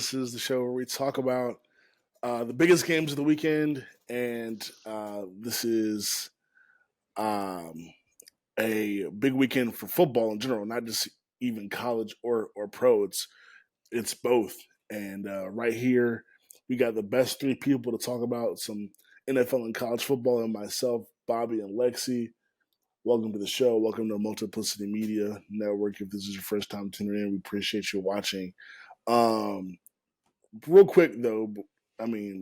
This is the show where we talk about the biggest games of the weekend, and this is um, a big weekend for football in general, not just even college or pro. It's both, and right here we got the best three people to talk about some NFL and college football, and myself, Bobby, and Lexi. Welcome to the show. Welcome to Multiplicity Media Network. If this is your first time tuning in, we appreciate you watching. Um, Real quick though,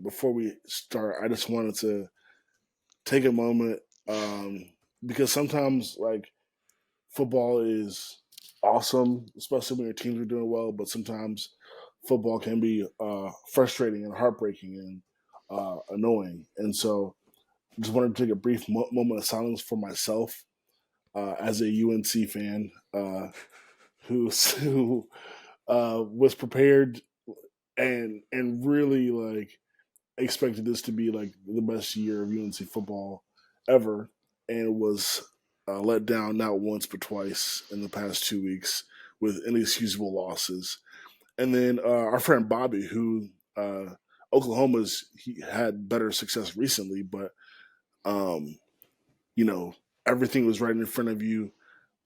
before we start, I just wanted to take a moment because sometimes like football is awesome, especially when your teams are doing well, but sometimes football can be frustrating and heartbreaking and annoying. And so, I just wanted to take a brief moment of silence for myself as a UNC fan who was prepared and really like expected this to be like the best year of UNC football ever, and was let down not once but twice in the past 2 weeks with inexcusable losses. And then our friend Bobby, who he had better success recently, but um, everything was right in front of you.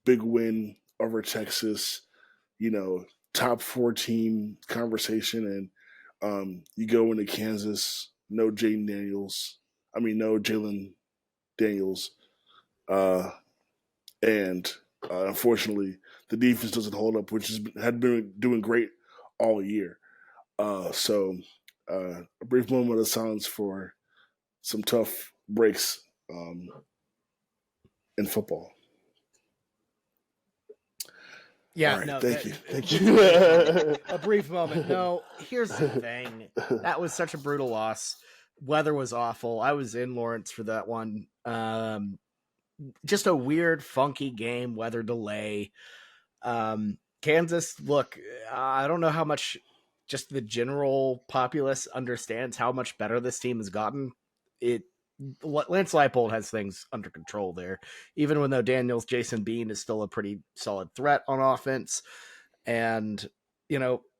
Big win over Texas, top 14 conversation, and you go into Kansas, no Jalen Daniels, and unfortunately the defense doesn't hold up, which had been doing great all year. A brief moment of silence for some tough breaks in football. Yeah, right, no. Thank you. A brief moment. No, here's the thing. That was such a brutal loss. Weather was awful. I was in Lawrence for that one. Just a weird, funky game. Weather delay. Kansas. Look, I don't know how much just the general populace understands how much better this team has gotten. Lance Leipold has things under control there, even when though Daniels, Jason Bean is still a pretty solid threat on offense. And,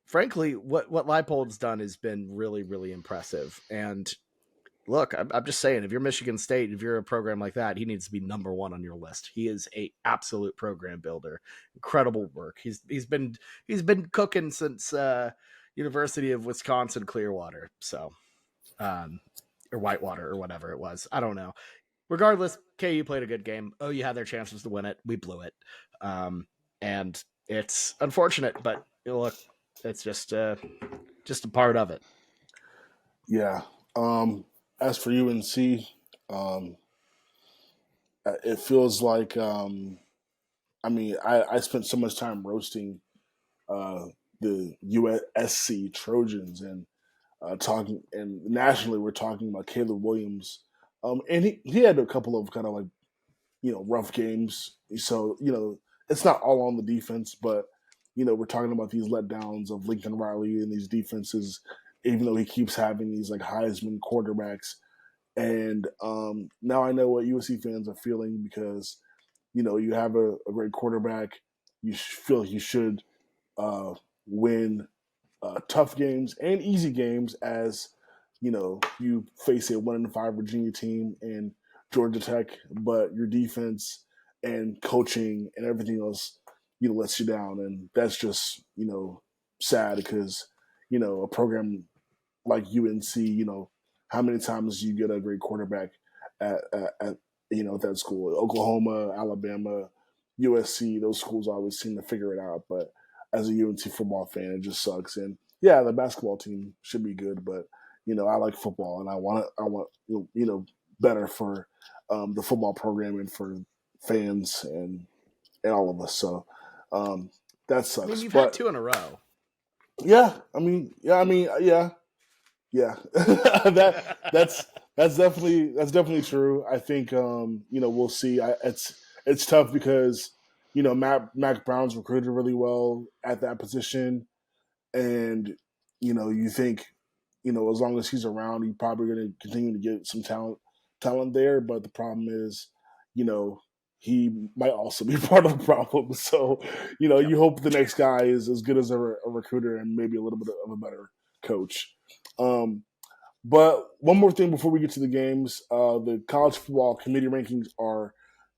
frankly, what Leipold's done has been really, really impressive. And look, I'm just saying, if you're Michigan State, if you're a program like that, he needs to be number one on your list. He is a absolute program builder. Incredible work. He's been cooking since University of Wisconsin Clearwater. So, or Whitewater or whatever it was. I don't know. Regardless, KU played a good game. OU had their chances to win it. We blew it. And it's unfortunate, but look, it's just a part of it. Yeah. As for UNC, it feels like I spent so much time roasting the USC Trojans and talking, and nationally we're talking about Caleb Williams, and he had a couple of kind of like rough games. So it's not all on the defense, but we're talking about these letdowns of Lincoln Riley and these defenses, even though he keeps having these like Heisman quarterbacks. And now I know what USC fans are feeling because you have a great quarterback. You feel he should win tough games and easy games as you face a 1-5 Virginia team and Georgia Tech, but your defense and coaching and everything else lets you down, and that's just sad because a program like UNC, how many times do you get a great quarterback at that school? Oklahoma, Alabama, USC, those schools always seem to figure it out, but as a UNC football fan, it just sucks. And yeah, the basketball team should be good, but I like football, and I want better for the football program and for fans and all of us. So that sucks. I mean, you've had two in a row. Yeah. That's definitely true. I think we'll see. It's tough because Mac Brown's recruited really well at that position, and you think as long as he's around, he's probably going to continue to get some talent there. But the problem is, he might also be part of the problem. So you hope the next guy is as good as a recruiter and maybe a little bit of a better coach. But one more thing before we get to the games, the college football committee rankings are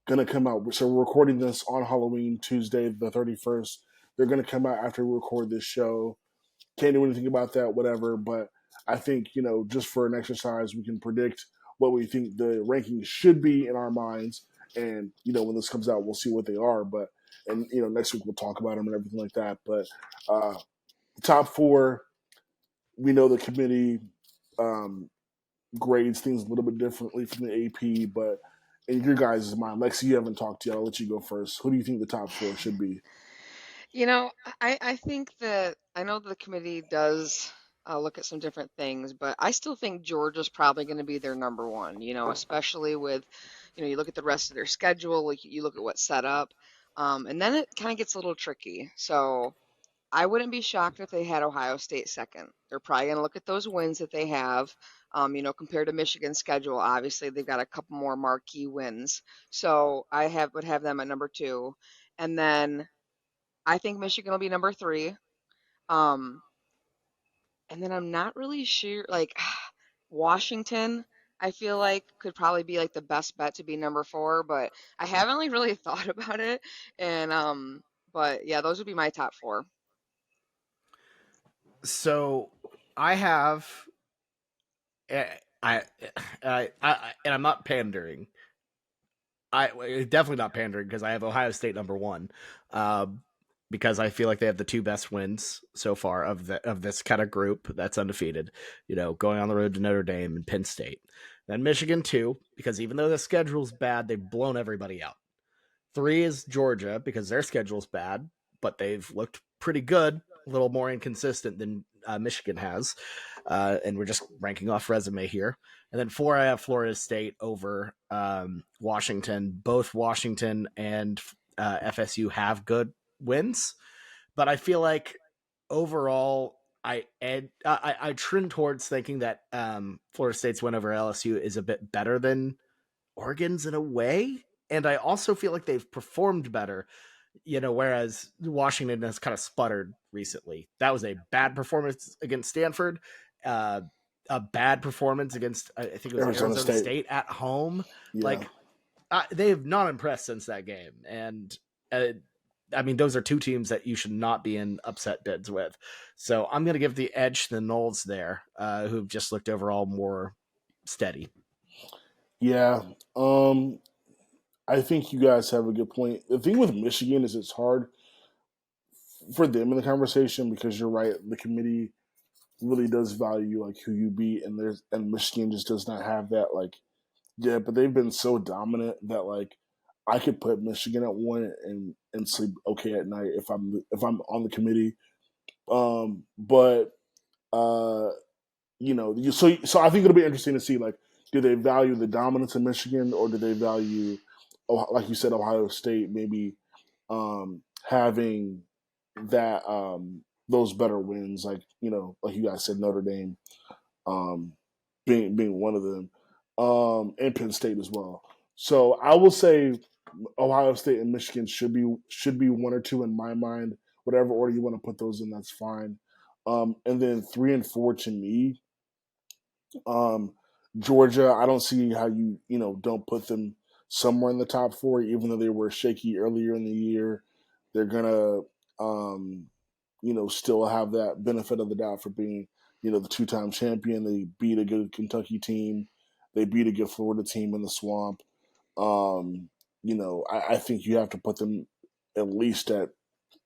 going to come out. So we're recording this on Halloween, Tuesday, the 31st. They're going to come out after we record this show. Can't do anything about that, whatever. But I think, just for an exercise, we can predict what we think the rankings should be in our minds. And, when this comes out, we'll see what they are. But, and, next week we'll talk about them and everything like that. But top four, we know the committee grades things a little bit differently from the AP. But in your guys' mind, Lexi, you haven't talked yet. I'll let you go first. Who do you think the top four should be? You know, I think that I know the committee does look at some different things, but I still think Georgia's probably going to be their number one, especially with, you look at the rest of their schedule, like you look at what's set up, and then it kind of gets a little tricky. So I wouldn't be shocked if they had Ohio State second. They're probably going to look at those wins that they have, compared to Michigan's schedule. Obviously, they've got a couple more marquee wins. So would have them at number two. And then I think Michigan will be number three. Um, and then I'm not really sure, like Washington, I feel like could probably be like the best bet to be number four, but I haven't like really thought about it. And but yeah, those would be my top four. So I have, I, and I'm not pandering. I definitely not pandering because I have Ohio State number one, because I feel like they have the two best wins so far of this kind of group that's undefeated. Going on the road to Notre Dame and Penn State, then Michigan two, because even though the schedule's bad, they've blown everybody out. Three is Georgia because their schedule's bad, but they've looked pretty good, a little more inconsistent than Michigan has. And we're just ranking off resume here. And then four, I have Florida State over Washington. Both Washington and FSU have good wins, but I feel like overall, I trend towards thinking that Florida State's win over LSU is a bit better than Oregon's in a way. And I also feel like they've performed better, whereas Washington has kind of sputtered recently. That was a bad performance against Stanford, a bad performance against, I think it was Arizona State at home. Yeah. Like, they have not impressed since that game. And I mean, those are two teams that you should not be in upset bids with. So I'm going to give the edge to the Noles there, who've just looked overall more steady. Yeah. I think you guys have a good point. The thing with Michigan is it's hard for them in the conversation because you're right. The committee really does value like who you beat, and Michigan just does not have that. Like, yeah, but they've been so dominant that like I could put Michigan at one and sleep okay at night if I'm on the committee. But so I think it'll be interesting to see like, do they value the dominance of Michigan or do they value, like you said, Ohio State maybe having that those better wins, like like you guys said, Notre Dame being one of them, and Penn State as well. So I will say Ohio State and Michigan should be one or two in my mind. Whatever order you want to put those in, that's fine. And then 3 and 4 to me, Georgia. I don't see how you don't put them somewhere in the top four, even though they were shaky earlier in the year. They're gonna still have that benefit of the doubt for being the two-time champion. They beat a good Kentucky team. They beat a good Florida team in the swamp. I think you have to put them at least at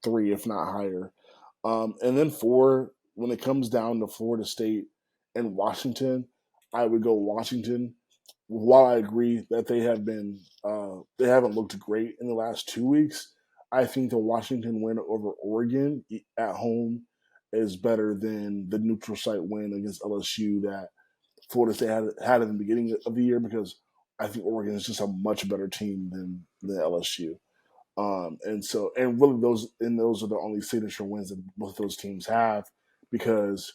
3, if not higher. And then 4, when it comes down to Florida State and Washington, I would go Washington. While I agree that they haven't looked great in the last 2 weeks, I think the Washington win over Oregon at home is better than the neutral site win against LSU that Florida State had in the beginning of the year, because I think Oregon is just a much better team than LSU. And really those are the only signature wins that both those teams have, because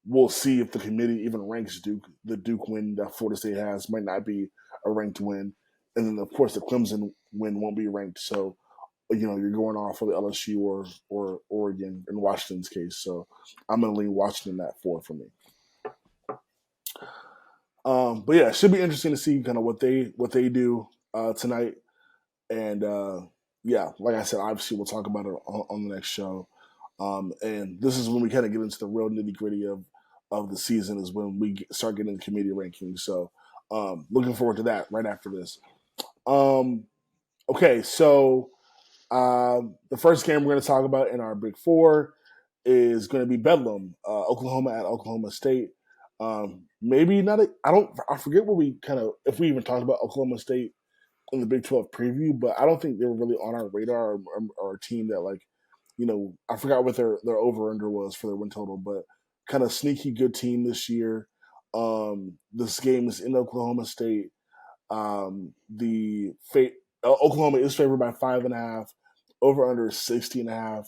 we'll see if the committee even ranks Duke. The Duke win that Florida State has might not be a ranked win, and then of course the Clemson win won't be ranked. So you're going off of the LSU or Oregon in Washington's case. So I'm going to lean Washington at 4 for me. But yeah, it should be interesting to see kind of what they do tonight. And yeah, like I said, obviously we'll talk about it on the next show. And this is when we kind of get into the real nitty gritty of the season, is when we start getting committee rankings. So looking forward to that right after this. Okay, so the first game we're going to talk about in our Big Four is going to be Bedlam, Oklahoma at Oklahoma State. Maybe not. I forget what we if we even talked about Oklahoma State in the Big 12 preview, but I don't think they were really on our radar or a team that I forgot what their over under was for their win total, but kind of sneaky good team this year. This game is in Oklahoma State. Oklahoma is favored by 5.5. Over under 60.5.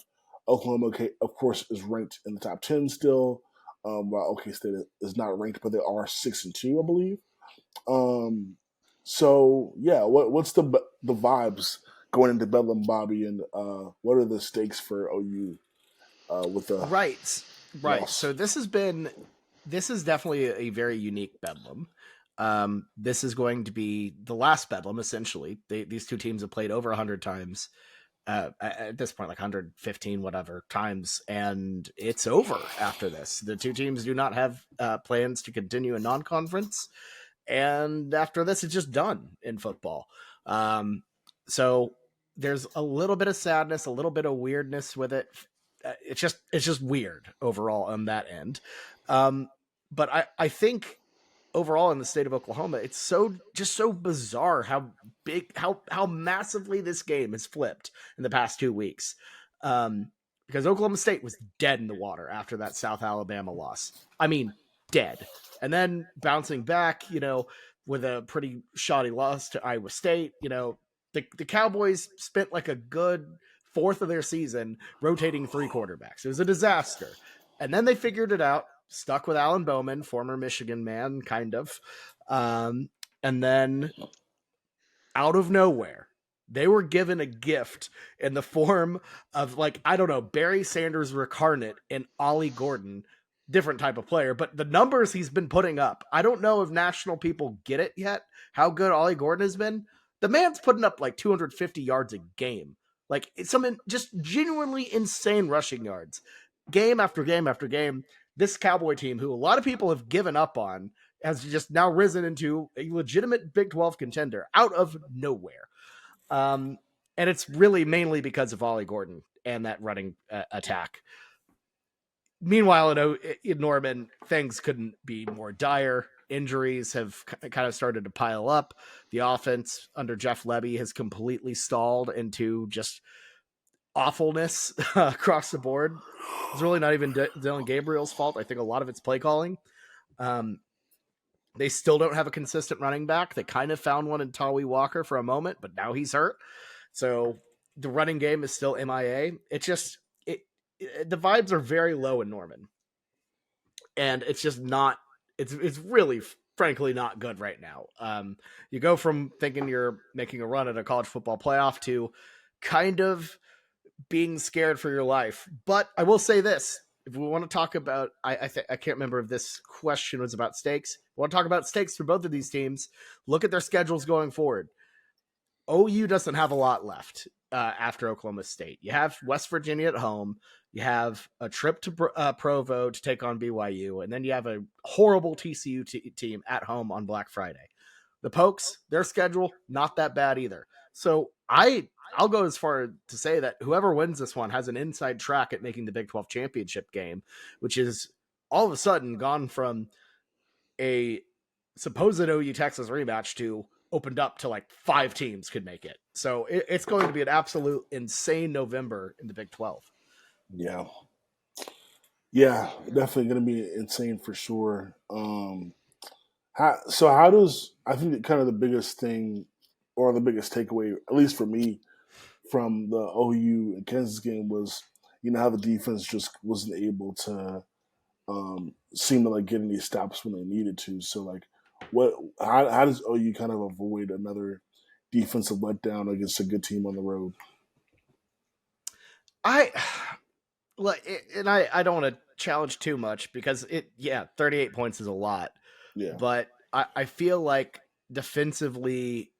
Oklahoma, of course, is ranked in the top 10 still. While OK State is not ranked, but they are 6-2, I believe. So yeah, what's the vibes going into Bedlam, Bobby, and what are the stakes for OU with the right? loss? So this is definitely a very unique Bedlam. This is going to be the last Bedlam, essentially. These two teams have played over 100 times. At this point, like 115 whatever times, and it's over after this. The two teams do not have plans to continue in non-conference, and after this, it's just done in football. So there's a little bit of sadness, a little bit of weirdness with it. It's just weird overall on that end. But I think overall in the state of Oklahoma, it's so bizarre how big, how massively this game has flipped in the past 2 weeks. Because Oklahoma State was dead in the water after that South Alabama loss. I mean, dead. And then bouncing back, with a pretty shoddy loss to Iowa State, the Cowboys spent like a good fourth of their season rotating 3 quarterbacks. It was a disaster. And then they figured it out. Stuck with Alan Bowman, former Michigan man, kind of. And then out of nowhere, they were given a gift in the form of, Barry Sanders reincarnate and Ollie Gordon, different type of player. But the numbers he's been putting up, I don't know if national people get it yet, how good Ollie Gordon has been. The man's putting up like 250 yards a game. Like, it's some just genuinely insane rushing yards. Game after game after game. This Cowboy team, who a lot of people have given up on, has just now risen into a legitimate Big 12 contender out of nowhere. And it's really mainly because of Ollie Gordon and that running attack. Meanwhile, in Norman, things couldn't be more dire. Injuries have kind of started to pile up. The offense under Jeff Lebby has completely stalled into just awfulness across the board. It's really not even Dylan Gabriel's fault. I think a lot of it's play calling. They still don't have a consistent running back. They kind of found one in Tawi Walker for a moment, but now he's hurt. So the running game is still MIA. The vibes are very low in Norman. And it's just not, it's really frankly not good right now. You go from thinking you're making a run at a college football playoff to kind of being scared for your life. But I will say this, if we want to talk about, I can't remember if this question was about stakes. If we want to talk about stakes for both of these teams, look at their schedules going forward. OU doesn't have a lot left after Oklahoma State. You have West Virginia at home. You have a trip to Provo to take on BYU. And then you have a horrible TCU team at home on Black Friday. The Pokes, their schedule, not that bad either. So I'll go as far to say that whoever wins this one has an inside track at making the Big 12 championship game, which is all of a sudden gone from a supposed OU Texas rematch to opened up to like 5 teams could make it. So it's going to be an absolute insane November in the Big 12. Yeah. Yeah, definitely going to be insane for sure. How does, I think kind of the biggest thing or the biggest takeaway, at least for me, from the OU and Kansas game was, how the defense just wasn't able to seem to get any stops when they needed to. So how does OU kind of avoid another defensive letdown against a good team on the road? I and I don't want to challenge too much because 38 points is a lot, Yeah, but I feel like defensively,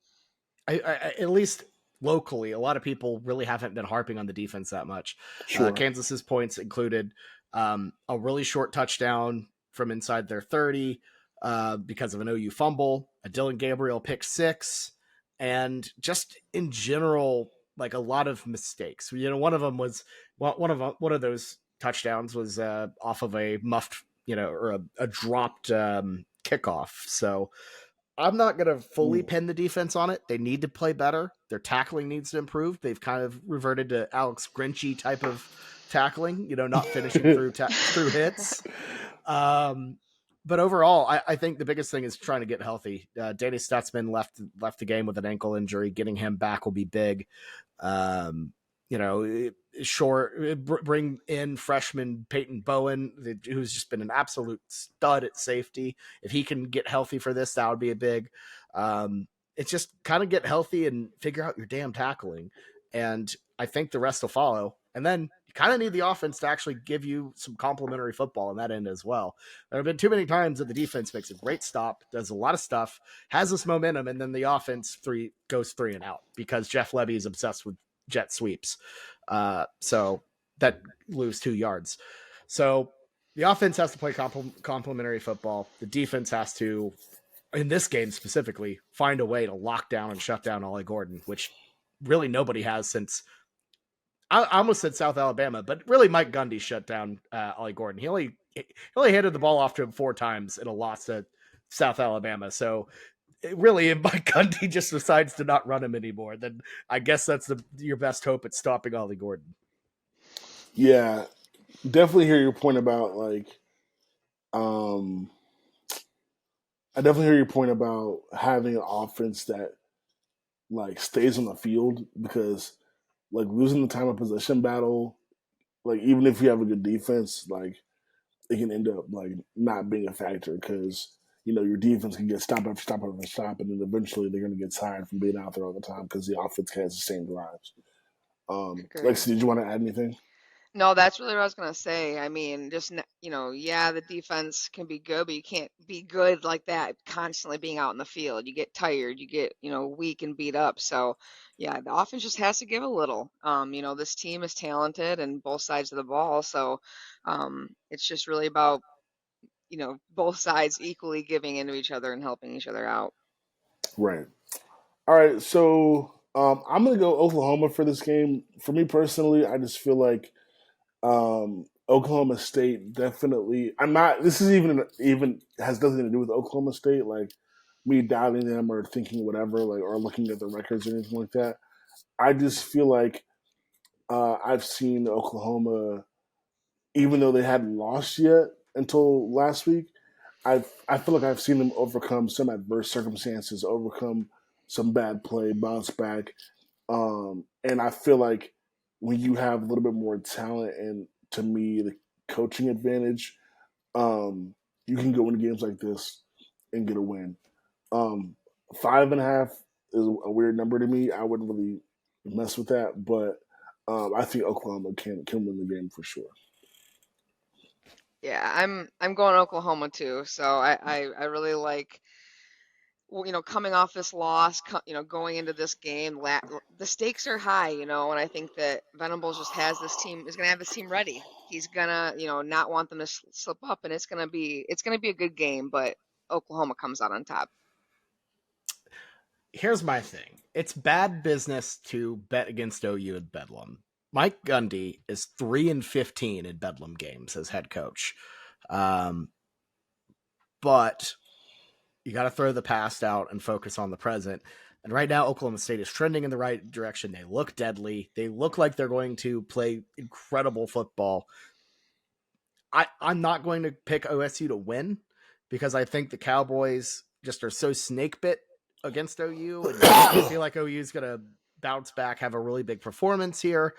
at least locally, a lot of people really haven't been harping on the defense that much. sure. Kansas's points included a really short touchdown from inside their 30 because of an OU fumble, a Dylan Gabriel pick six, and just in general, like a lot of mistakes. One of them was one of those touchdowns was off of a muffed, or a dropped kickoff. So I'm not going to fully Mm. pin the defense on it. They need to play better. Their tackling needs to improve. They've kind of reverted to Alex Grinchy type of tackling, not finishing through hits. But overall, I think the biggest thing is trying to get healthy. Danny Stutzman left the game with an ankle injury. Getting him back will be big. Um, bring in freshman Peyton Bowen, who's just been an absolute stud at safety. If he can get healthy for this, that would be a big. It's just kind of get healthy and figure out your damn tackling, and I think the rest will follow. And then you kind of need the offense to actually give you some complimentary football in that end as well. There have been too many times that the defense makes a great stop, does a lot of stuff, has this momentum, and then the offense goes 3 and out because Jeff Lebby is obsessed with jet sweeps. So that lose 2 yards. So the offense has to play complementary football. The defense has to, in this game specifically, find a way to lock down and shut down Ollie Gordon, which really nobody has since. I almost said South Alabama, but really Mike Gundy shut down Ollie Gordon. He only handed the ball off to him 4 times in a loss to South Alabama. So really, if Mike Gundy just decides to not run him anymore, then I guess that's your best hope at stopping Ollie Gordon. Yeah, definitely hear your point about um, I definitely hear your point about having an offense that stays on the field because losing the time of possession battle, even if you have a good defense, it can end up not being a factor because your defense can get stop after stop after stop, and then eventually they're going to get tired from being out there all the time because the offense can't sustain drives. Agreed. Lexi, did you want to add anything? No, that's really what I was gonna say. I mean, just yeah, the defense can be good, but you can't be good like that constantly being out in the field. You get tired, you get weak and beat up. So, yeah, the offense just has to give a little. This team is talented and both sides of the ball, so it's just really about both sides equally giving into each other and helping each other out. Right. All right. So I'm going to go Oklahoma for this game. For me personally, I just feel like Oklahoma State definitely. I'm not. This is even has nothing to do with Oklahoma State. Me doubting them or thinking whatever, or looking at the records or anything like that. I just feel like I've seen Oklahoma, even though they hadn't lost yet until last week. I feel like I've seen them overcome some adverse circumstances, overcome some bad play, bounce back, and I feel like when you have a little bit more talent and, to me, the coaching advantage, you can go into games like this and get a win. Um, 5.5 is a weird number to me. I wouldn't really mess with that, but I think Oklahoma can win the game for sure. Yeah, I'm going Oklahoma too. So I really like coming off this loss, going into this game, the stakes are high, and I think that Venables just is going to have this team ready. He's gonna, not want them to slip up, and it's gonna be a good game, but Oklahoma comes out on top. Here's my thing. It's bad business to bet against OU at Bedlam. Mike Gundy is 3-15 in Bedlam games as head coach. But you got to throw the past out and focus on the present. And right now, Oklahoma State is trending in the right direction. They look deadly. They look like they're going to play incredible football. I'm not going to pick OSU to win because I think the Cowboys just are so snake bit against OU. And I feel like OU is going to bounce back, have a really big performance here.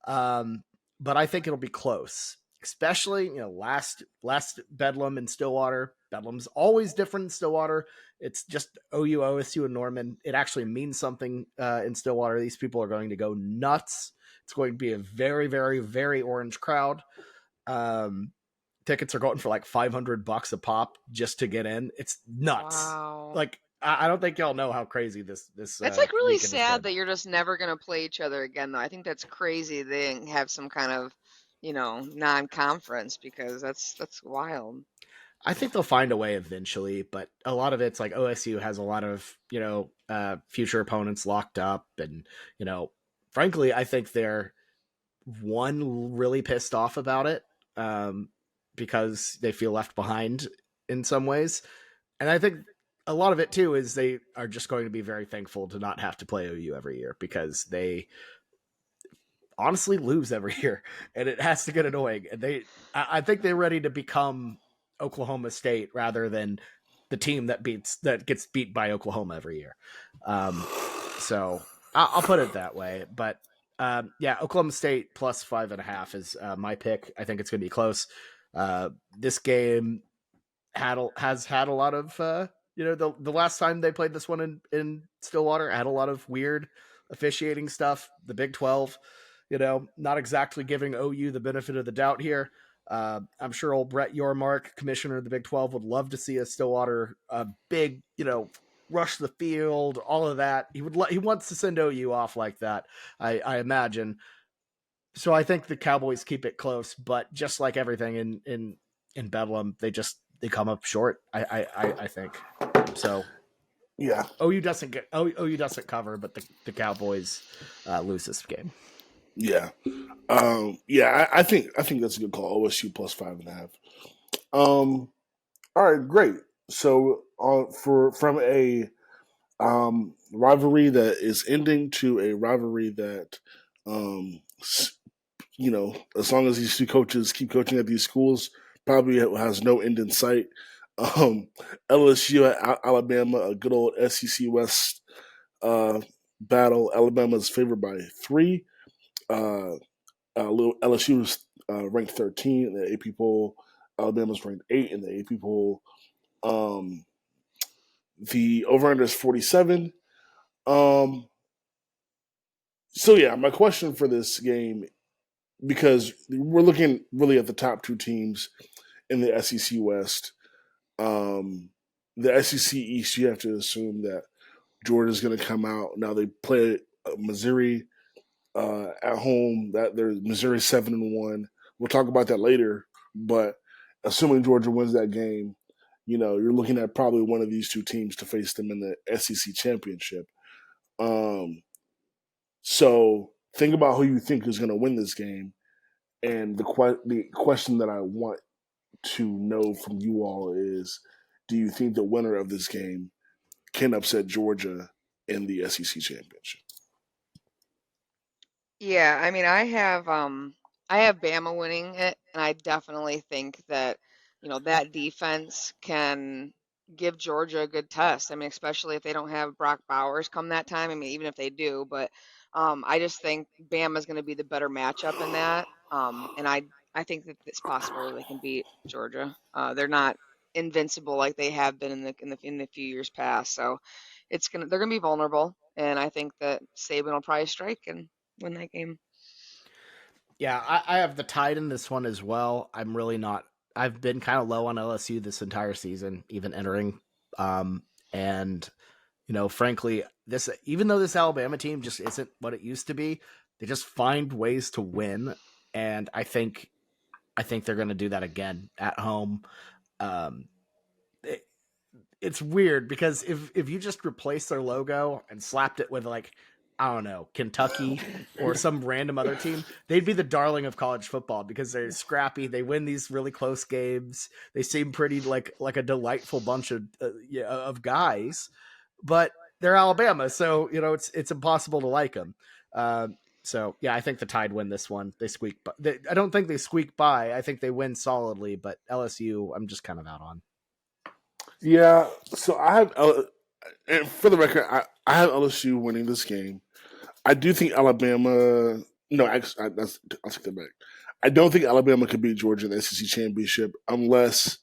But I think it'll be close, especially, last Bedlam in Stillwater. Bedlam's always different in Stillwater. It's just OU, OSU, and Norman. It actually means something in Stillwater. These people are going to go nuts It's going to be a very, very, very orange crowd. Tickets are going for like $500 a pop just to get in. It's nuts. Wow. Like I don't think y'all know how crazy this That's like really weekend has sad been. that you're just never gonna play each other again, though. I think that's crazy they didn't have some kind of, non-conference because that's wild. I think they'll find a way eventually, but a lot of it's like OSU has a lot of future opponents locked up, and frankly, I think they're really pissed off about it because they feel left behind in some ways, and I think a lot of it too is they are just going to be very thankful to not have to play OU every year because they honestly lose every year, and it has to get annoying. And I think they're ready to become Oklahoma State rather than the team that gets beat by Oklahoma every year. So I'll put it that way. But Oklahoma State plus 5.5 is my pick. I think it's going to be close. This game has had a lot of the last time they played this one in Stillwater had a lot of weird officiating stuff. The Big 12. Not exactly giving OU the benefit of the doubt here. I'm sure old Brett Yormark, commissioner of the Big 12, would love to see a Stillwater big, rush the field, all of that. He wants to send OU off like that, I imagine. So I think the Cowboys keep it close, but just like everything in Bedlam, they come up short. I think so. Yeah. OU doesn't cover, but the Cowboys lose this game. Yeah. I think that's a good call. OSU plus 5.5. All right, great. So from a rivalry that is ending to a rivalry that as long as these two coaches keep coaching at these schools, probably has no end in sight. LSU at Alabama, a good old SEC West battle. Alabama's favored by 3. LSU is ranked 13 in the AP poll. Alabama's ranked 8 in the AP poll. The over-under is 47. My question for this game, because we're looking really at the top 2 teams in the SEC West. The SEC East, you have to assume that Georgia's going to come out. Now they play Missouri at home. That there's Missouri 7-1. We'll talk about that later. But assuming Georgia wins that game, you're looking at probably one of these two teams to face them in the SEC championship. So think about who you think is going to win this game. And the question that I want to know from you all is, do you think the winner of this game can upset Georgia in the SEC championship? Yeah, I mean, I have Bama winning it, and I definitely think that, that defense can give Georgia a good test. I mean, especially if they don't have Brock Bowers come that time. I mean, even if they do, but I just think Bama's going to be the better matchup in that. And I think that it's possible they can beat Georgia. They're not invincible like they have been in the few years past. So they're gonna be vulnerable, and I think that Saban will probably strike and win that game. Yeah, I have the Tide in this one as well. I'm really not. I've been kind of low on LSU this entire season, even entering. And frankly, even though this Alabama team just isn't what it used to be, they just find ways to win, and I think they're going to do that again at home. It's weird because if you just replace their logo and slapped it with like, I don't know, Kentucky or some random other team, they'd be the darling of college football because they're scrappy. They win these really close games. They seem pretty like a delightful bunch of guys, but they're Alabama, so it's impossible to like them. I think the Tide win this one. They squeak, but I don't think they squeak by. I think they win solidly, but LSU, I'm just kind of out on. Yeah, so I have, and for the record, I have LSU winning this game. I do think Alabama. No, actually, I'll take that back. I don't think Alabama could beat Georgia in the SEC championship unless,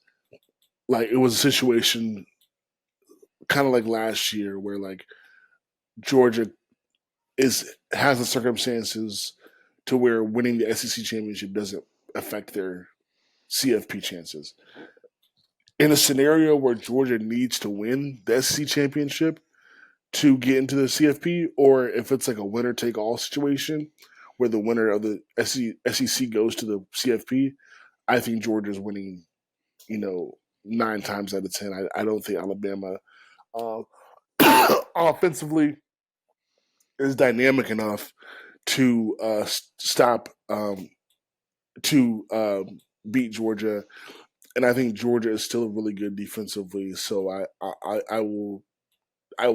like, it was a situation kind of like last year where like Georgia has the circumstances to where winning the SEC championship doesn't affect their CFP chances. In a scenario where Georgia needs to win the SEC championship to get into the CFP, or if it's like a winner take all situation where the winner of the SEC goes to the CFP, I think Georgia's winning, 9 times out of 10. I don't think Alabama uh, offensively is dynamic enough to stop to beat Georgia, and I think Georgia is still really good defensively. So I will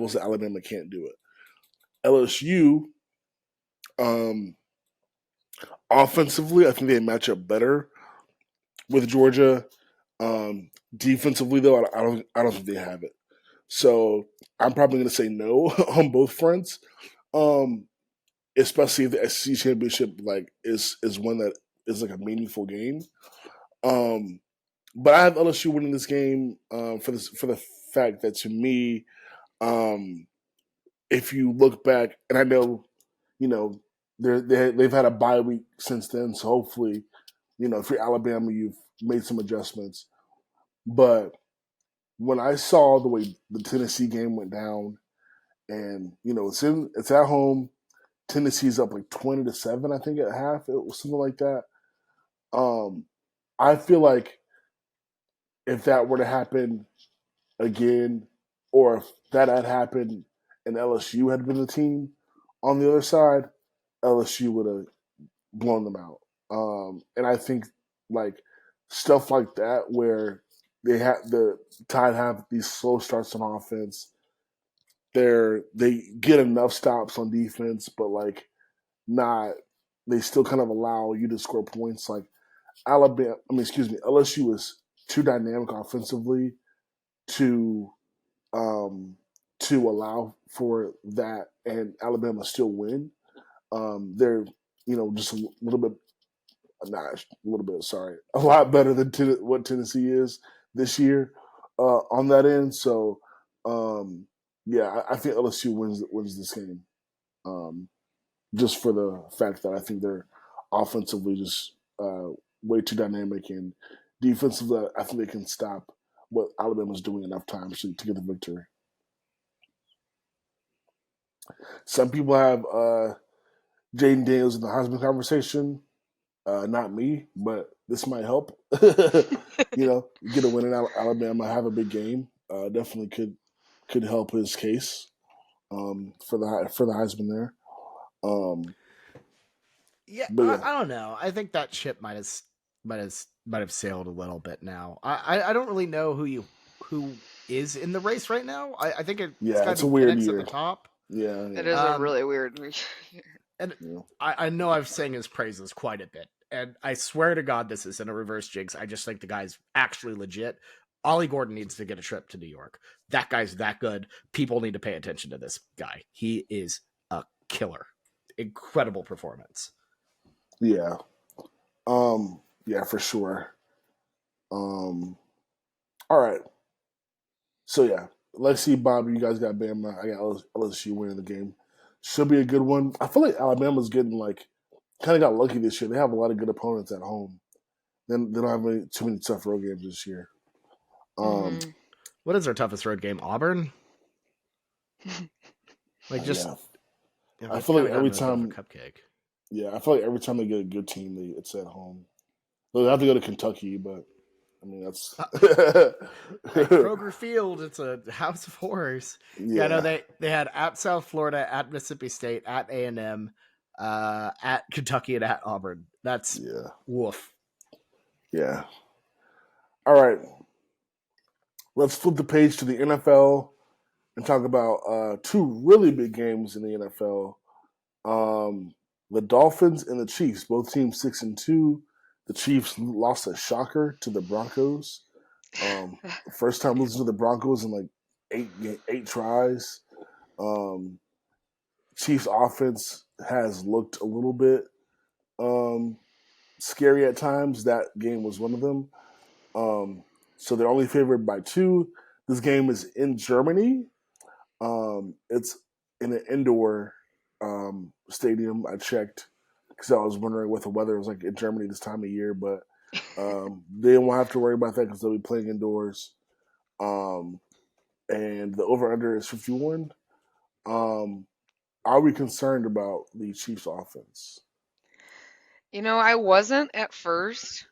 say Alabama can't do it. LSU, um, offensively, I think they match up better with Georgia. Defensively, though, I don't think they have it. So I'm probably going to say no on both fronts. Um, Especially if the SEC championship is one that is like a meaningful game. Um, but I have LSU winning this game for the fact that to me, um, if you look back, and I know, you know, they've had a bye week since then, so hopefully, if you're Alabama, you've made some adjustments. But when I saw the way the Tennessee game went down, and it's at home. Tennessee's up like 20-7, I think at half. It was something like that. I feel like if that were to happen again, or if that had happened and LSU had been the team on the other side, LSU would have blown them out. And I think like stuff like that where the Tide have these slow starts on offense. They get enough stops on defense, but like not they still kind of allow you to score points. Like LSU is too dynamic offensively to allow for that, and Alabama still win. They're just a little bit, not a little bit, sorry, a lot better than what Tennessee is this year on that end. So yeah, I think LSU wins this game. Just for the fact that I think they're offensively just way too dynamic, and defensively, I think they can stop what Alabama's doing enough times to get the victory. Some people have Jaden Daniels in the Heisman conversation. Not me, but this might help. Get a win in Alabama, have a big game. Definitely could help his case for the Heisman there. Yeah, yeah. I don't know. I think that ship might have sailed a little bit now. I don't really know who is in the race right now. I think it's a weird Penix year at the top. Yeah. It is a really weird year. And I know I've sang his praises quite a bit, and I swear to God this isn't a reverse jinx. I just think the guy's actually legit. Ollie Gordon needs to get a trip to New York. That guy's that good. People need to pay attention to this guy. He is a killer. Incredible performance. Yeah. Yeah, for sure. All right. So yeah, Lexi, Bob, you guys got Bama. I got LSU winning the game. Should be a good one. I feel like Alabama's getting kind of got lucky this year. They have a lot of good opponents at home. Then they don't have too many tough road games this year. What is our toughest road game? Auburn. I feel like every time cupcake. Yeah, I feel like every time they get a good team, it's at home. They'll have to go to Kentucky, but I mean that's Kroger Field. It's a house of horrors. Yeah, no, they had at South Florida, at Mississippi State, at A&M, at Kentucky, and at Auburn. That's woof. Yeah. All right. Let's flip the page to the NFL and talk about two really big games in the NFL. The Dolphins and the Chiefs, both teams 6-2. The Chiefs lost a shocker to the Broncos. First time losing to the Broncos in eight tries. Chiefs offense has looked a little bit scary at times. That game was one of them. So they're only favored by 2. This game is in Germany. It's in an indoor stadium. I checked. because I was wondering what the weather was like in Germany this time of year, but they won't have to worry about that because they'll be playing indoors. Um, and the over/under is 51. Um, are we concerned about the Chiefs' offense? I wasn't at first,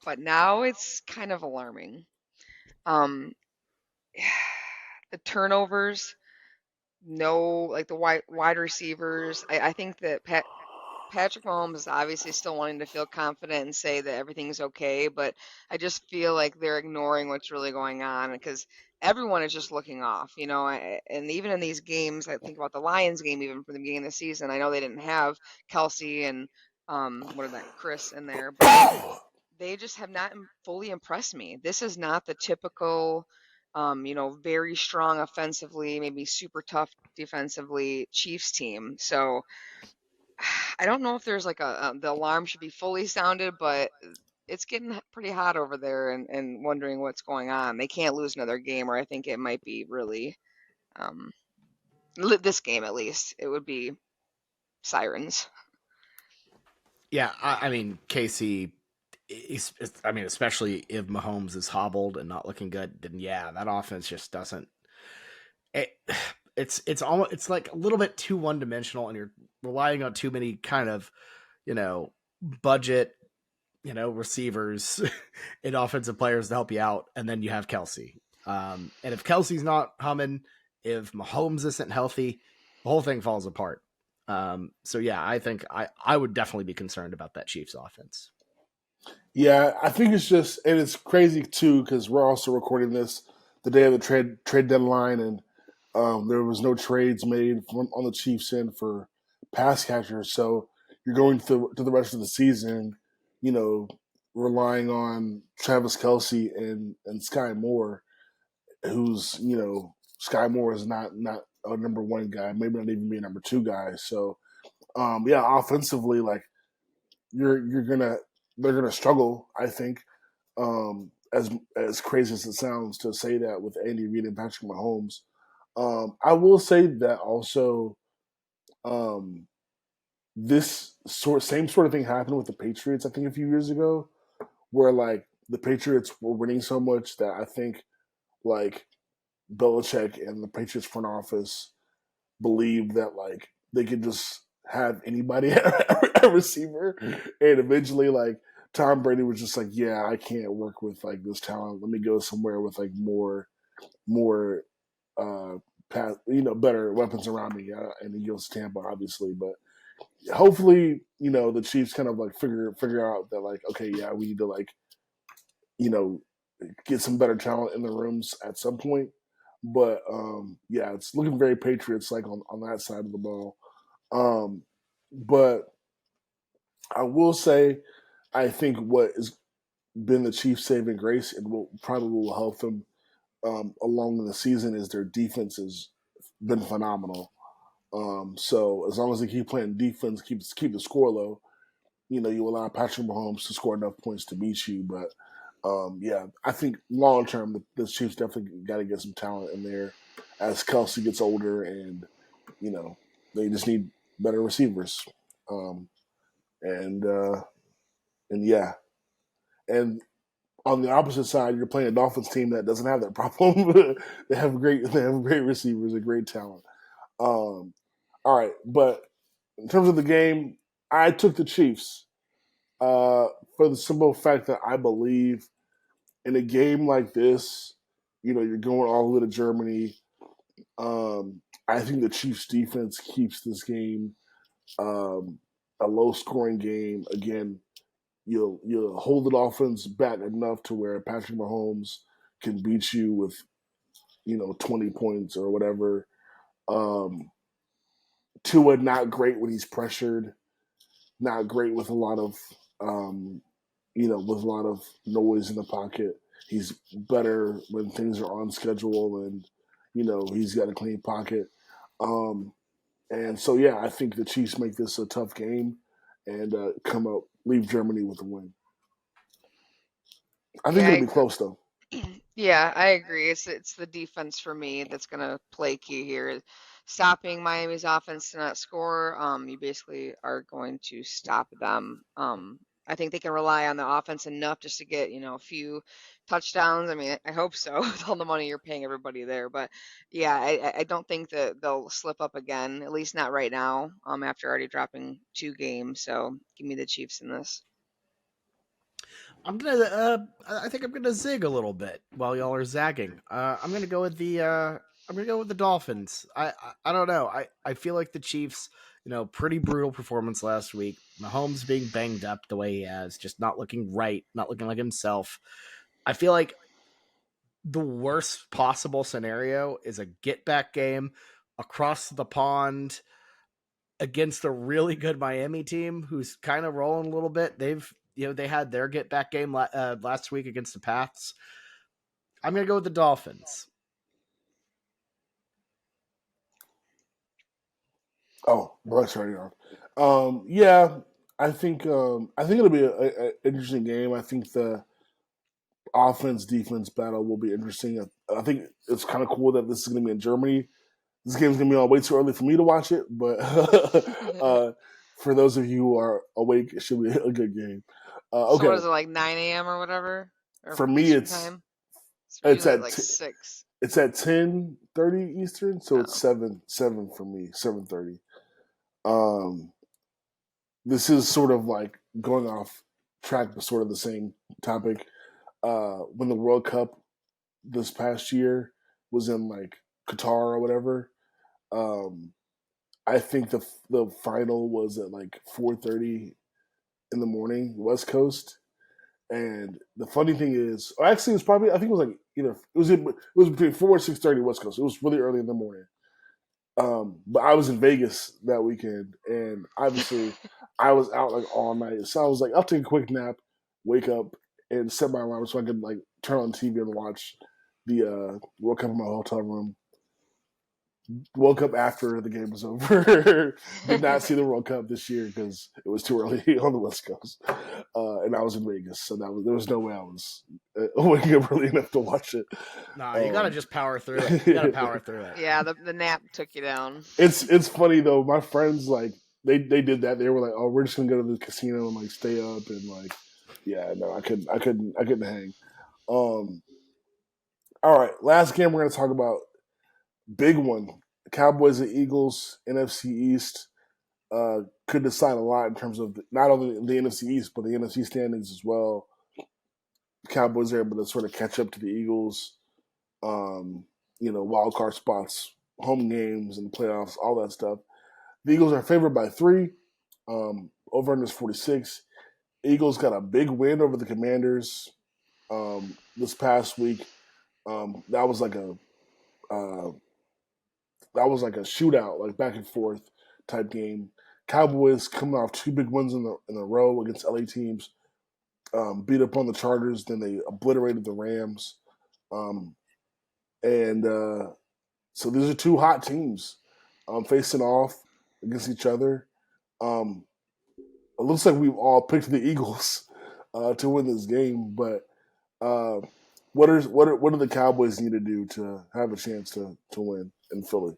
but now it's kind of alarming. Um, the turnovers, no, like the wide receivers. I think that Patrick Mahomes is obviously still wanting to feel confident and say that everything's okay, but I just feel like they're ignoring what's really going on because everyone is just looking off, and even in these games, I think about the Lions game, even from the beginning of the season, I know they didn't have Kelsey and what are that, Chris in there, but they just have not fully impressed me. This is not the typical, very strong offensively, maybe super tough defensively Chiefs team. So I don't know if there's like the alarm should be fully sounded, but it's getting pretty hot over there and wondering what's going on. They can't lose another game, or I think it might be really, um, this game at least, it would be sirens. Yeah, I mean, Casey, I mean, especially if Mahomes is hobbled and not looking good, then yeah, that offense just doesn't. It, it's almost it's like a little bit too one dimensional, and you're relying on too many kind of budget receivers and offensive players to help you out, and then you have Kelsey. And if Kelsey's not humming, if Mahomes isn't healthy, the whole thing falls apart. So yeah, I think I would definitely be concerned about that Chiefs offense. Yeah, I think it's just, and it's crazy too because we're also recording this the day of the trade deadline, and there was no trades made on the Chiefs end for pass catchers. So you're going to the rest of the season, you know, relying on Travis Kelsey and Sky Moore, who's Sky Moore is not a number one guy, maybe not even be a number two guy. So yeah, offensively, like you're gonna they're gonna struggle. I think as crazy as it sounds to say that with Andy Reid and Patrick Mahomes. I will say that also um, this same sort of thing happened with the Patriots. I think a few years ago, where like the Patriots were winning so much that I think like Belichick and the Patriots front office believed that like they could just have anybody at a receiver, and eventually like Tom Brady was just like, yeah, I can't work with like this talent. Let me go somewhere with like more uh better weapons around me, and he goes to Tampa, obviously. But hopefully, the Chiefs kind of like figure out that like, okay, yeah, we need to like you know get some better talent in the rooms at some point. But yeah, it's looking very Patriots like on that side of the ball. Um, but I will say, I think what has been the Chiefs' saving grace and will probably will help them along the season is their defense has been phenomenal. So as long as they keep playing defense, keep the score low, you allow Patrick Mahomes to score enough points to beat you. But yeah, I think long term, the Chiefs definitely got to get some talent in there as Kelsey gets older, and they just need better receivers. Um, and yeah, and on the opposite side, you're playing a Dolphins team that doesn't have that problem. They have great receivers and great talent. Um, all right, but in terms of the game, I took the Chiefs for the simple fact that I believe in a game like this, you're going all the way to Germany. I think the Chiefs defense keeps this game a low scoring game. Again, you'll hold the offense back enough to where Patrick Mahomes can beat you with 20 points or whatever. Tua not great when he's pressured, not great with a lot of with a lot of noise in the pocket. He's better when things are on schedule and he's got a clean pocket. Um, and so yeah, I think the Chiefs make this a tough game and come out leave Germany with a win. I think Yeah, it'll be close though. Yeah, I agree. It's the defense for me that's gonna play key here. Stopping Miami's offense to not score, you basically are going to stop them. I think they can rely on the offense enough just to get, a few touchdowns. I mean, I hope so with all the money you're paying everybody there. But yeah, I don't think that they'll slip up again, at least not right now, after already dropping 2 games. So give me the Chiefs in this. I think I'm gonna zig a little bit while y'all are zagging. I'm gonna go with the Dolphins. I don't know. I feel like the Chiefs, pretty brutal performance last week. Mahomes being banged up the way he has, just not looking right, not looking like himself. I feel like the worst possible scenario is a get back game across the pond against a really good Miami team who's kind of rolling a little bit. They had their get back game last week against the Pats. I'm going to go with the Dolphins. Oh, Bryce already on. Yeah, I think it'll be a interesting game. I think the offense defense battle will be interesting. I think it's kind of cool that this is going to be in Germany. This game's going to be on way too early for me to watch it, but for those of you who are awake, it should be a good game. So what Okay, is it, like 9 a.m. or whatever, or for me, Eastern time? It's it's usually at like 6. it's at 10:30 Eastern, so it's Oh. 7 for me, 7:30. Um, this is sort of like going off track, but sort of the same topic. When the World Cup this past year was in like Qatar or whatever, um, I think the final was at like 4:30 in the morning West Coast. And the funny thing is, or actually, it was probably I think it was like it was between 4 and 6:30 West Coast. It was really early in the morning. But I was in Vegas that weekend, and obviously I was out like all night. So I was like, I'll take a quick nap, wake up, and set my alarm so I could like turn on TV and watch the World Cup in my hotel room. Woke up after the game was over. Did not see the World Cup this year because it was too early on the West Coast, and I was in Vegas, so there was no way I was waking up early enough to watch it. Nah, you got to just power through it. You got to power through it. Yeah, the nap took you down. It's funny though. My friends like they did that. They were like, "Oh, we're just gonna go to the casino and like stay up and like." Yeah, no, I couldn't hang. Um, all right, last game we're gonna talk about, big one. Cowboys and Eagles, NFC East. Could decide a lot in terms of not only the NFC East but the NFC standings as well. The Cowboys are able to sort of catch up to the Eagles. Wild card spots, home games, and playoffs, all that stuff. The Eagles are favored by 3. Over under is 46. Eagles got a big win over the Commanders this past week. That was like uh, a shootout, like back and forth type game. Cowboys coming off 2 big wins in a row against LA teams. Beat up on the Chargers, then they obliterated the Rams, and so these are 2 hot teams facing off against each other. Um, it looks like we've all picked the Eagles to win this game, but uh, what do the Cowboys need to do to have a chance to win in Philly?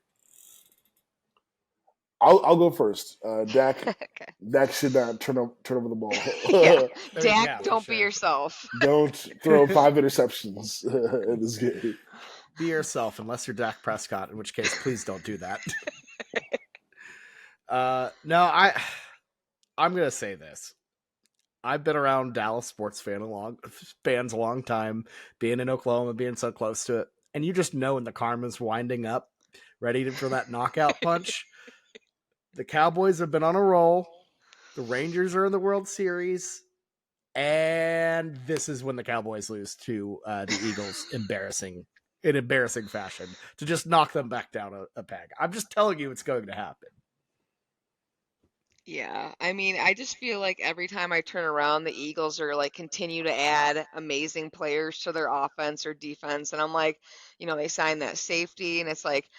I'll go first. Dak Okay. Dak should not turn over the ball. Yeah, Yeah, Dak, for don't be sure. yourself. Don't throw 5 interceptions in this game. Be yourself, unless you're Dak Prescott, in which case, please don't do that. No, I'm gonna say this. I've been around Dallas sports fans a long time, being in Oklahoma, being so close to it, and you just know when the karma's winding up, ready for that knockout punch. The Cowboys have been on a roll. The Rangers are in the World Series, and this is when the Cowboys lose to the Eagles, in embarrassing fashion, to just knock them back down a peg. I'm just telling you, it's going to happen. Yeah, I mean, I just feel like every time I turn around, the Eagles are like continue to add amazing players to their offense or defense, and I'm like, they signed that safety, and it's like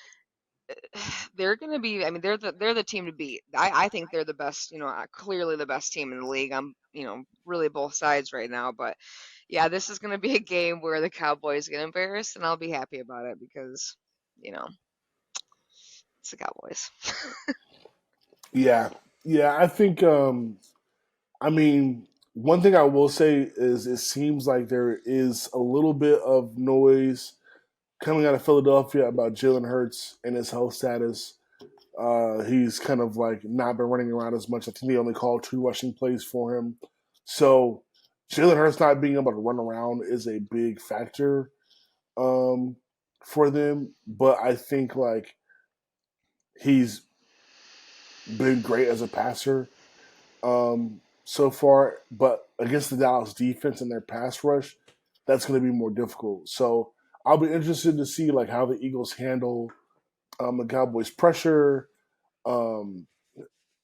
they're going to be. I mean, they're the team to beat. I think they're the best. Clearly the best team in the league. I'm really both sides right now, but yeah, this is going to be a game where the Cowboys get embarrassed, and I'll be happy about it because you know it's the Cowboys. Yeah, yeah. I think. I mean, one thing I will say is it seems like there is a little bit of noise coming out of Philadelphia about Jalen Hurts and his health status. He's kind of like not been running around as much. I think they only called 2 rushing plays for him. So Jalen Hurts not being able to run around is a big factor for them. But I think like he's been great as a passer so far. But against the Dallas defense and their pass rush, that's going to be more difficult. So I'll be interested to see like how the Eagles handle the Cowboys' pressure, um,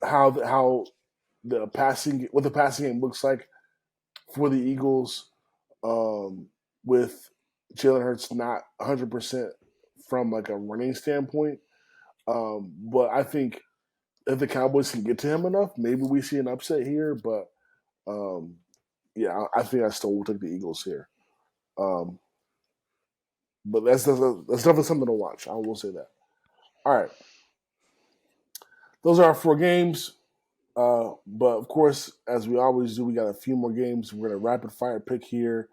how the passing what the passing game looks like for the Eagles, with Jalen Hurts not 100% from like a running standpoint. But I think if the Cowboys can get to him enough, maybe we see an upset here. But um, yeah, I think I still will take the Eagles here. Um, but that's definitely something to watch. I will say that. All right, those are our 4 games. But of course, as we always do, we got a few more games. We're gonna rapid fire pick here.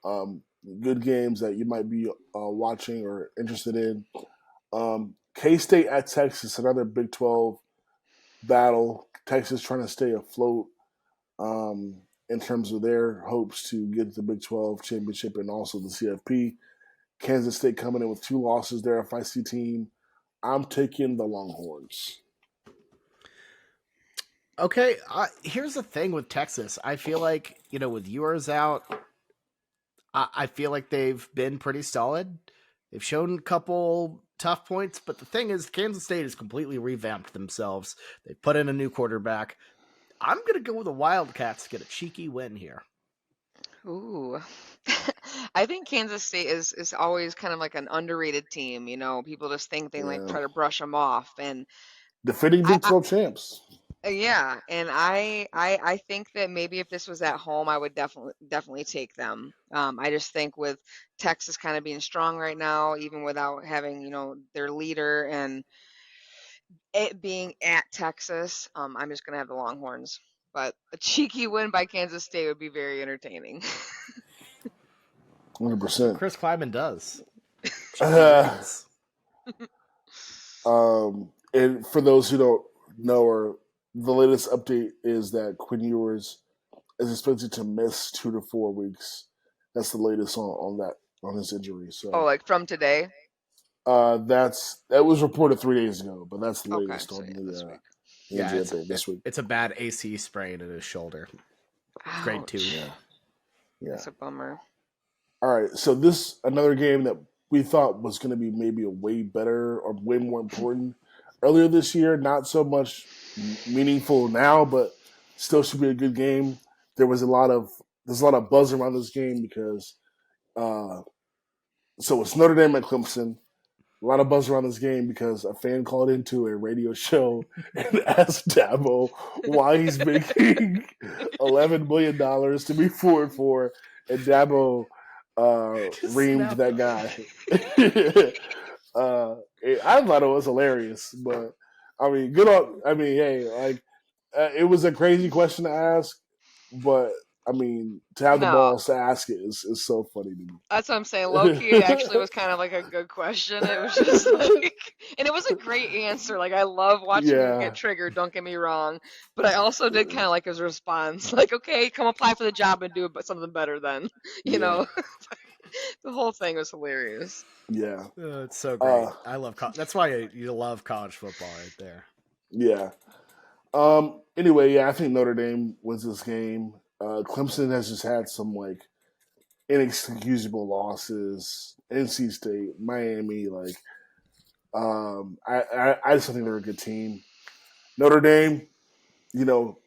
Um, Good games that you might be watching or interested in. K State at Texas, another Big 12 battle. Texas trying to stay afloat in terms of their hopes to get the Big 12 championship and also the CFP. Kansas State coming in with 2 losses. They're a feisty team. I'm taking the Longhorns. Okay, here's the thing with Texas. I feel like, with yours out, I feel like they've been pretty solid. They've shown a couple tough points, but the thing is, Kansas State has completely revamped themselves. They put in a new quarterback. I'm going to go with the Wildcats to get a cheeky win here. Ooh. I think Kansas State is always kind of like an underrated team. People just think they like Yeah. try to brush them off, and Defending I, Big 12 champs. yeah, and I think that maybe if this was at home, I would definitely take them. I just think with Texas kind of being strong right now, even without having their leader and it being at Texas, I'm just gonna have the Longhorns. But a cheeky win by Kansas State would be very entertaining. 'Cause 100%. Chris Kleiman does. Cheeky Uh, wins. and for those who don't know, or the latest update is that Quinn Ewers is expected to miss 2 to 4 weeks. That's the latest on his injury. Oh, So like from today? that was reported 3 days ago, but that's the Okay, latest so on yeah, this week. the Yeah, injury update this week. it's a bad AC sprain in his shoulder. Grade 2. Ouch. Yeah, yeah. That's a bummer. All right, so this another game that we thought was going to be maybe a way better or way more important earlier this year. Not so much meaningful now, but still should be a good game. There's a lot of buzz around this game because so it's Notre Dame at Clemson. A lot of buzz around this game because a fan called into a radio show and asked Dabo why he's making $11 million to be 4-4, and Dabo reamed Snap that guy. I thought it was hilarious, but I mean, good on. I mean, hey, like it was a crazy question to ask, but I mean, to have the No, balls to ask it is so funny to that's what I'm saying. Low key, it actually was kind of like a good question. It was just like, and it was a great answer. Like, I love watching him get Yeah, triggered, don't get me wrong. But I also did kind of like his response. Like, okay, come apply for the job and do something better then. You yeah, know, the whole thing was hilarious. yeah. It's so great. Uh, I love that's why you love college football right there. yeah. Anyway, yeah, I think Notre Dame wins this game. Clemson has just had some like inexcusable losses. NC State, Miami, like I just don't think they're a good team. Notre Dame, you know,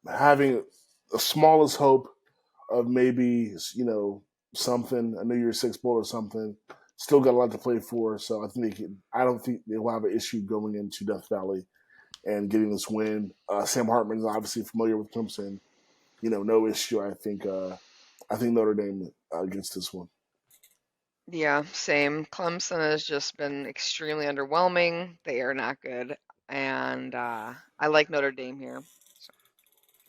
having the smallest hope of maybe something a New Year's Six bowl or something. still got a lot to play for. So I don't think they will have an issue going into Death Valley and getting this win. Sam Hartman is obviously familiar with Clemson. No issue. I think Notre Dame gets this one. Yeah, same. Clemson has just been extremely underwhelming. They are not good, and I like Notre Dame here.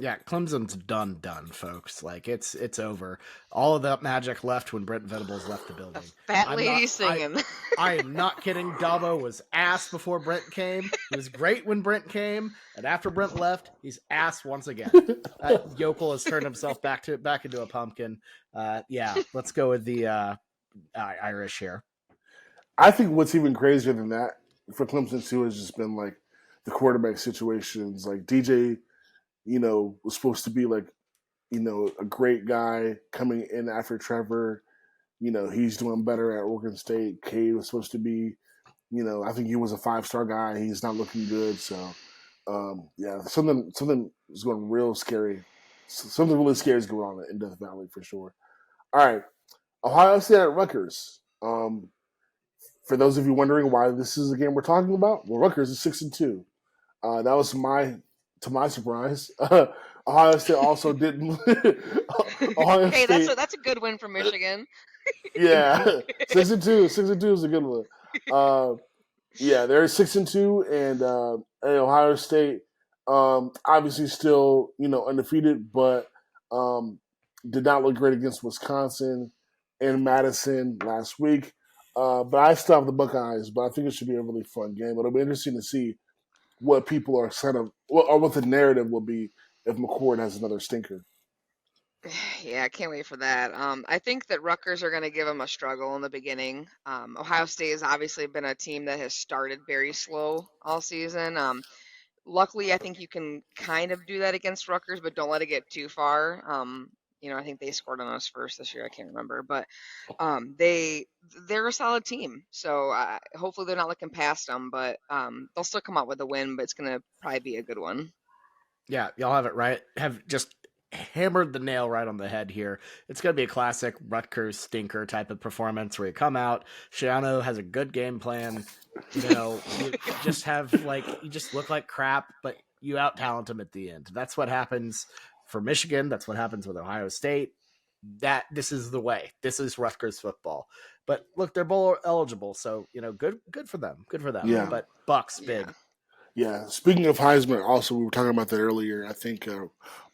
Yeah, Clemson's done, folks. Like it's over. All of that magic left when Brent Venables left the building. Fat lady singing. I am not kidding. Dabo was ass before Brent came. He was great when Brent came, and after Brent left, he's ass once again. Yokel has turned himself back into a pumpkin. Yeah, let's go with the Irish here. I think what's even crazier than that for Clemson too has just been like the quarterback situations. Like DJ, was supposed to be like, a great guy coming in after Trevor. He's doing better at Oregon State. Cade was supposed to be, I think he was a 5-star guy. He's not looking good. So, yeah, something is going real scary. Something really scary is going on in Death Valley for sure. All right, Ohio State at Rutgers. For those of you wondering why this is a game we're talking about, well, Rutgers is 6-2. That was to my surprise. Ohio State also didn't. Hey, that's a good win for Michigan. Yeah, 6-2. 6-2 is a good one. Yeah, they're 6-2, and Ohio State obviously still undefeated, but did not look great against Wisconsin and Madison last week. But I still have the Buckeyes, but I think it should be a really fun game. It'll be interesting to see what people are or what the narrative will be if McCord has another stinker. Yeah, I can't wait for that. I think that Rutgers are going to give them a struggle in the beginning. Ohio State has obviously been a team that has started very slow all season. Luckily, I think you can kind of do that against Rutgers, but don't let it get too far. I think they scored on us first this year. I can't remember, but they're a solid team. So hopefully they're not looking past them, but they'll still come out with a win. But it's going to probably be a good one. Yeah, y'all have it right. Have just hammered the nail right on the head here. It's going to be a classic Rutgers stinker type of performance where you come out, Shiano has a good game plan. You just you just look like crap, but you out talent them at the end. That's what happens for Michigan. That's what happens with Ohio State. This is the way. This is Rutgers football. But look, they're bowl eligible, so good for them. Good for them. Yeah. But Bucks big. Yeah. Speaking of Heisman, also we were talking about that earlier. I think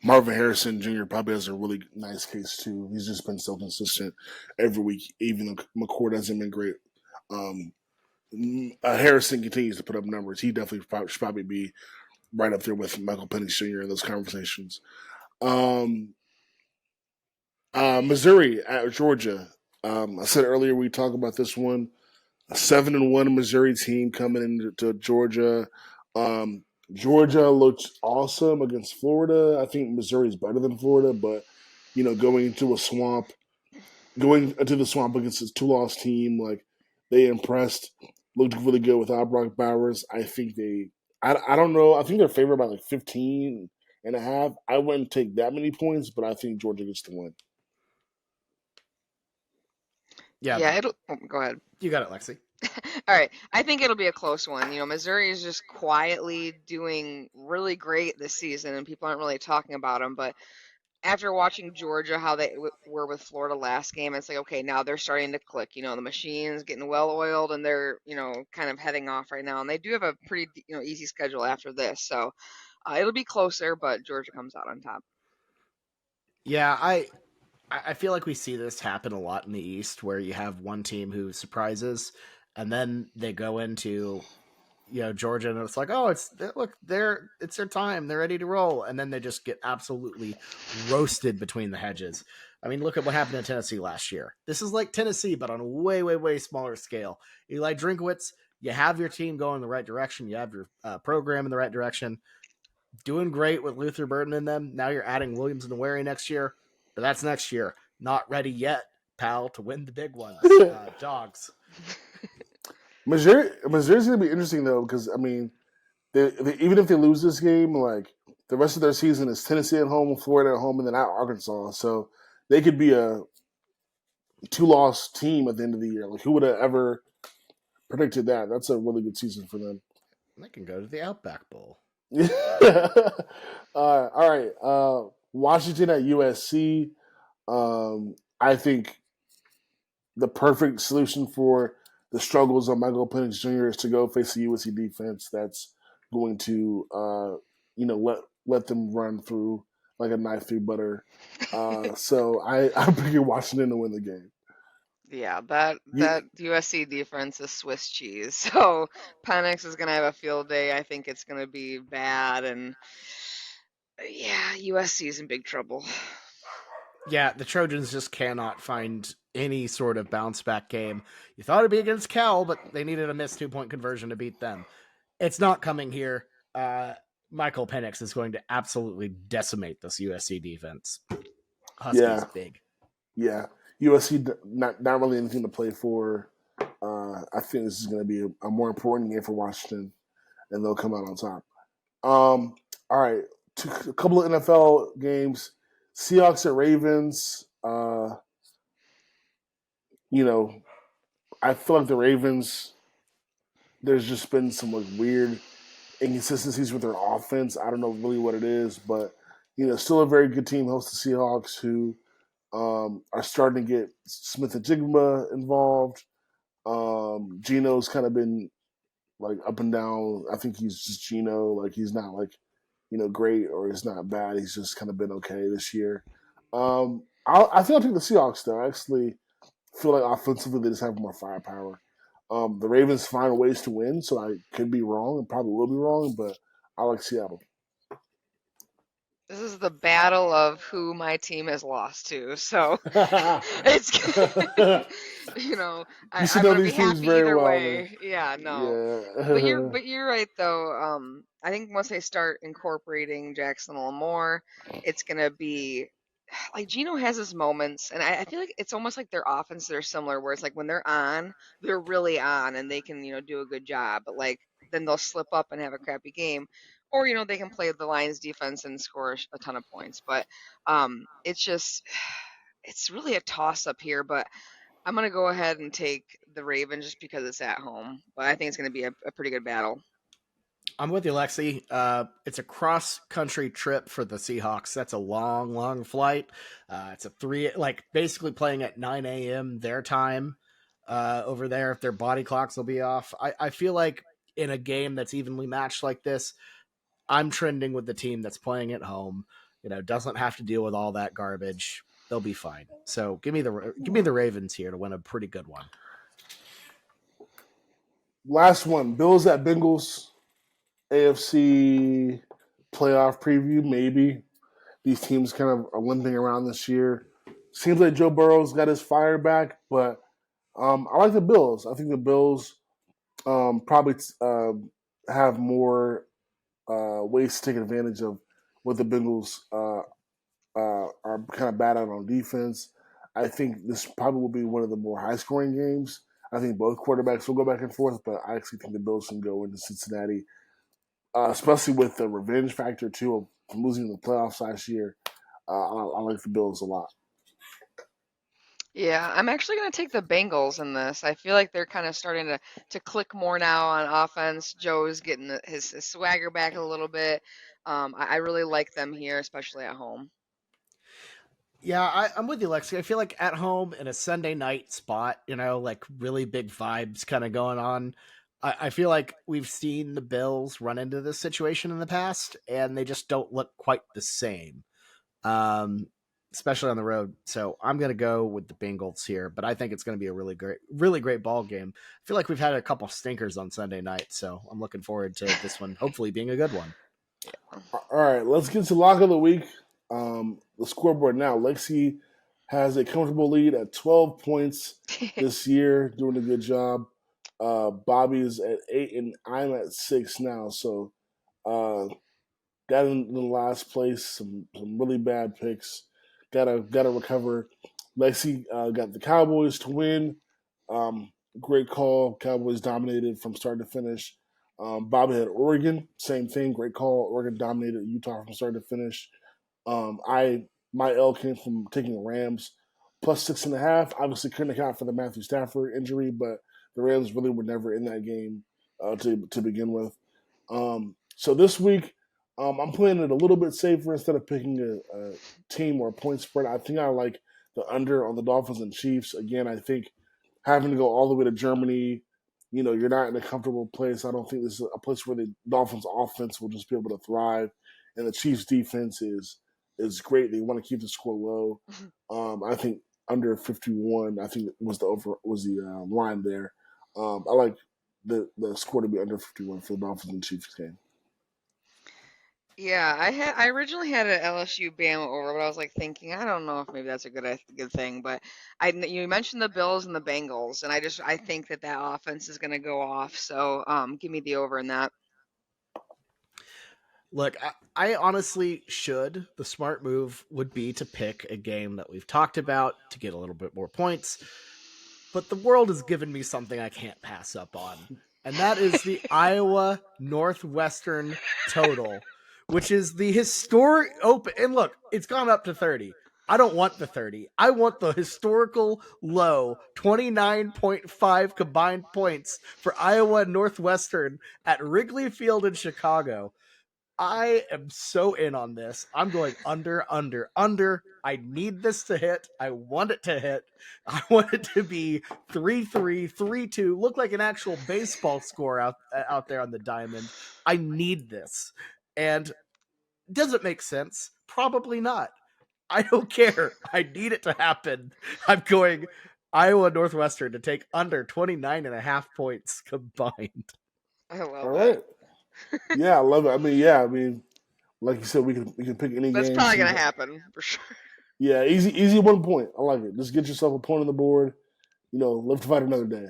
Marvin Harrison Jr. probably has a really nice case too. He's just been so consistent every week, even though McCord hasn't been great. Harrison continues to put up numbers. He definitely should probably be right up there with Michael Penix Jr. in those conversations. Missouri at Georgia. I said earlier we talk about this one. A 7-1 Missouri team coming into Georgia. Georgia looked awesome against Florida. I think Missouri's better than Florida, but going into the swamp against this 2-loss team, like they impressed. Looked really good without Brock Bowers. I think I don't know. I think they're favored by like 15.5. I wouldn't take that many points, but I think Georgia gets the win. Yeah. Go ahead. You got it, Lexi. All right. I think it'll be a close one. Missouri is just quietly doing really great this season, and people aren't really talking about them. But after watching Georgia, how they were with Florida last game, it's like, okay, now they're starting to click. The machine's getting well oiled, and they're, kind of heading off right now. And they do have a pretty, easy schedule after this. So it'll be closer, but Georgia comes out on top. Yeah, I feel like we see this happen a lot in the East, where you have one team who surprises, and then they go into, Georgia, and it's like, oh, it's their time, they're ready to roll, and then they just get absolutely roasted between the hedges. I mean, look at what happened in Tennessee last year. This is like Tennessee, but on a way, way, way smaller scale. Eli Drinkwitz, you have your team going in the right direction, you have your program in the right direction, doing great with Luther Burden in them. Now you're adding Williams and Wary next year. But that's next year. Not ready yet, pal, to win the big ones. Dogs. Missouri's going to be interesting, though, because, I mean, even if they lose this game, like, the rest of their season is Tennessee at home, Florida at home, and then at Arkansas. So they could be 2-loss team at the end of the year. Like, who would have ever predicted that? That's a really good season for them. They can go to the Outback Bowl. All right. Washington at USC. I think the perfect solution for the struggles of Michael Penix Jr. is to go face the USC defense that's going to, let them run through like a knife through butter. So I'm picking Washington to win the game. Yeah, that You, USC defense is Swiss cheese. So Penix is gonna have a field day. I think it's gonna be bad, and yeah, USC is in big trouble. Yeah, the Trojans just cannot find any sort of bounce back game. You thought it'd be against Cal, but they needed a missed 2-point conversion to beat them. It's not coming here. Michael Penix is going to absolutely decimate this USC defense. Huskies yeah, big. yeah. USC not really anything to play for. I think this is going to be a more important game for Washington, and they'll come out on top. All right, a couple of NFL games. Seahawks at Ravens. I feel like the Ravens. There's just been some like weird inconsistencies with their offense. I don't know really what it is, but still a very good team hosts the Seahawks, who are starting to get Smith and Jigma involved. Geno's kind of been like up and down. I think he's just Geno. Like, he's not like great, or he's not bad. He's just kind of been okay this year. I think I'll take the Seahawks though. I actually feel like offensively they just have more firepower. The Ravens find ways to win, so I could be wrong and probably will be wrong, but I like Seattle. This is the battle of who my team has lost to. So it's You should I'm know gonna be these teams happy very either well, man. way. Yeah, no. Yeah. But you're right though. I think once they start incorporating Jackson a little more, it's gonna be like Gino has his moments, and I feel like it's almost like their offense are similar, where it's like when they're on, they're really on, and they can do a good job, but like then they'll slip up and have a crappy game, or they can play the Lions defense and score a ton of points. But it's just it's really a toss up here. But I'm gonna go ahead and take the Ravens just because it's at home, but I think it's gonna be a pretty good battle. I'm with you, Lexi. It's a cross-country trip for the Seahawks. That's a long, long flight. It's a basically playing at 9 a.m. their time over there. If their body clocks will be off, I feel like in a game that's evenly matched like this, I'm trending with the team that's playing at home. Doesn't have to deal with all that garbage. They'll be fine. So give me the Ravens here to win a pretty good one. Last one, Bills at Bengals. AFC playoff preview, maybe. These teams kind of are limping around this year. Seems like Joe Burrow's got his fire back, but I like the Bills. I think the Bills probably have more ways to take advantage of what the Bengals are kind of bad at on defense. I think this probably will be one of the more high-scoring games. I think both quarterbacks will go back and forth, but I actually think the Bills can go into Cincinnati, especially with the revenge factor too of losing in the playoffs last year. I like the Bills a lot. Yeah, I'm actually going to take the Bengals in this. I feel like they're kind of starting to click more now on offense. Joe's getting his swagger back a little bit. I really like them here, especially at home. Yeah, I'm with you, Lexi. I feel like at home in a Sunday night spot, like really big vibes kind of going on. I feel like we've seen the Bills run into this situation in the past, and they just don't look quite the same, especially on the road. So I'm going to go with the Bengals here, but I think it's going to be a really great ball game. I feel like we've had a couple stinkers on Sunday night, so I'm looking forward to this one hopefully being a good one. Yeah. All right, let's get to lock of the week. The scoreboard now. Lexi has a comfortable lead at 12 points this year, doing a good job. Bobby is at 8, and I'm at 6 now. So, got in the last place. Some really bad picks. Gotta recover. Lexi got the Cowboys to win. Great call. Cowboys dominated from start to finish. Bobby had Oregon. Same thing. Great call. Oregon dominated Utah from start to finish. My L came from taking the Rams plus 6.5. Obviously, couldn't account for the Matthew Stafford injury, but the Rams really were never in that game to begin with. So this week, I'm playing it a little bit safer instead of picking a team or a point spread. I think I like the under on the Dolphins and Chiefs. Again, I think having to go all the way to Germany, you're not in a comfortable place. I don't think this is a place where the Dolphins offense will just be able to thrive. And the Chiefs defense is great. They want to keep the score low. I think under 51, I think was the line there. I like the score to be under 51 for the Dolphins and Chiefs game. Yeah, I originally had an LSU Bama over, but I was like thinking, I don't know if maybe that's a good thing. But you mentioned the Bills and the Bengals, and I think that offense is going to go off. So give me the over in that. Look, I honestly should. The smart move would be to pick a game that we've talked about to get a little bit more points. But the world has given me something I can't pass up on, and that is the Iowa Northwestern total, which is the historic open. And look, it's gone up to 30. I don't want the 30. I want the historical low 29.5 combined points for Iowa Northwestern at Wrigley Field in Chicago. I am so in on this. I'm going under. I need this to hit. I want it to hit. I want it to be 3-3, 3-2. Look like an actual baseball score out there on the diamond. I need this. And does it make sense? Probably not. I don't care. I need it to happen. I'm going Iowa Northwestern to take under 29.5 points combined. I love All right. it. Yeah, I love it. I mean, like you said, we can pick any game. That's probably gonna happen for sure. Yeah, easy 1 point. I like it. Just get yourself a point on the board. Live to fight another day.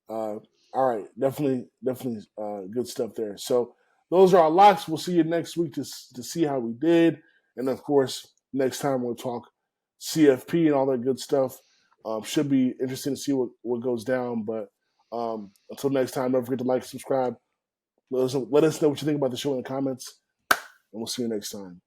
All right, definitely good stuff there. So those are our locks. We'll see you next week to see how we did, and of course, next time we'll talk CFP and all that good stuff. Should be interesting to see what goes down. But until next time, don't forget to like, subscribe. Let us know what you think about the show in the comments, and we'll see you next time.